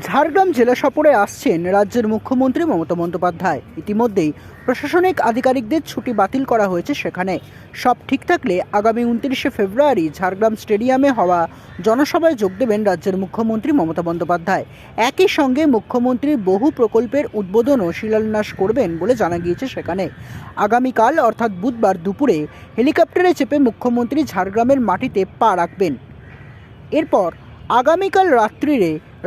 ঝাড়গ্রাম জেলা সফরে আসছেন রাজ্যের মুখ্যমন্ত্রী মমতা বন্দ্যোপাধ্যায়। ইতিমধ্যেই প্রশাসনিক আধিকারিকদের ছুটি বাতিল করা হয়েছে। সেখানে সব ঠিক থাকলে আগামী 29শে ফেব্রুয়ারি ঝাড়গ্রাম স্টেডিয়ামে হওয়া জনসভায় যোগ দেবেন রাজ্যের মুখ্যমন্ত্রী মমতা বন্দ্যোপাধ্যায়। একই সঙ্গে মুখ্যমন্ত্রী বহু প্রকল্পের উদ্বোধন ও শিলান্যাস করবেন বলে জানা গিয়েছে। সেখানে আগামীকাল অর্থাৎ বুধবার দুপুরে হেলিকপ্টারে চেপে মুখ্যমন্ত্রী ঝাড়গ্রামের মাটিতে পা রাখবেন। এরপর আগামীকাল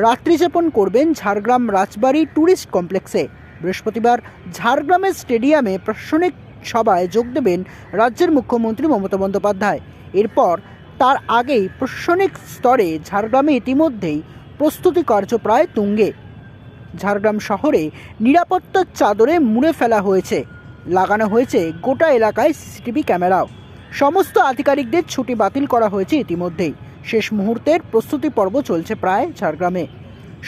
রাত্রিযাপন করবেন ঝাড়গ্রাম রাজবাড়ি ট্যুরিস্ট কমপ্লেক্সে। বৃহস্পতিবার ঝাড়গ্রামের স্টেডিয়ামে প্রশাসনিক সভায় যোগ দেবেন রাজ্যের মুখ্যমন্ত্রী মমতা বন্দ্যোপাধ্যায়। এরপর তার আগেই প্রশাসনিক স্তরে ঝাড়গ্রামে ইতিমধ্যেই প্রস্তুতি কার্য প্রায় তুঙ্গে। ঝাড়গ্রাম শহরে নিরাপত্তার চাদরে মুড়ে ফেলা হয়েছে, লাগানো হয়েছে গোটা এলাকায় সিসিটিভি ক্যামেরাও। সমস্ত আধিকারিকদের ছুটি বাতিল করা হয়েছে ইতিমধ্যেই। শেষ মুহূর্তের প্রস্তুতি পর্ব চলছে প্রায় ঝাড়গ্রামে।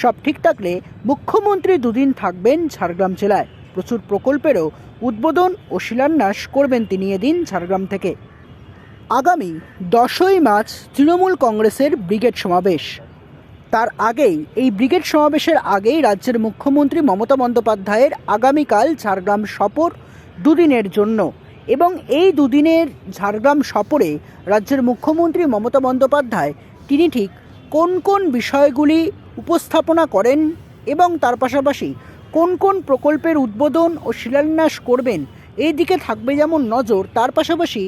সব ঠিক থাকলে মুখ্যমন্ত্রী দুদিন থাকবেন ঝাড়গ্রাম জেলায়। প্রচুর প্রকল্পেরও উদ্বোধন ও শিলান্যাস করবেন তিনি এদিন ঝাড়গ্রাম থেকে। আগামী 10ই মার্চ তৃণমূল কংগ্রেসের ব্রিগেড সমাবেশ। তার আগেই এই ব্রিগেড সমাবেশের আগেই রাজ্যের মুখ্যমন্ত্রী মমতা বন্দ্যোপাধ্যায়ের আগামীকাল ঝাড়গ্রাম সফর দুদিনের জন্য। এবং এই দুদিনের ঝাড়গ্রাম সফরে রাজ্যের মুখ্যমন্ত্রী মমতা বন্দ্যোপাধ্যায় তিনি ঠিক কোন কোন বিষয়গুলি উপস্থাপনা করেন এবং তার পাশাপাশি কোন কোন প্রকল্পের উদ্বোধন ও শিলান্যাস করবেন এই দিকে থাকবে যেমন নজর। তার পাশাপাশি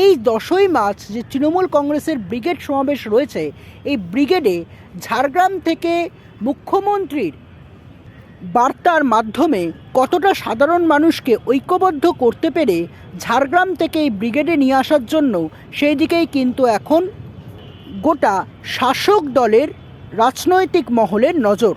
এই 10ই মার্চ যে তৃণমূল কংগ্রেসের ব্রিগেড সমাবেশ রয়েছে, এই ব্রিগেডে ঝাড়গ্রাম থেকে মুখ্যমন্ত্রীর বার্তার মাধ্যমে কতটা সাধারণ মানুষকে ঐক্যবদ্ধ করতে পেরে ঝাড়গ্রাম থেকে এই ব্রিগেডে নিয়ে আসার জন্য সেই দিকেই কিন্তু এখন গোটা শাসক দলের রাজনৈতিক মহলের নজর।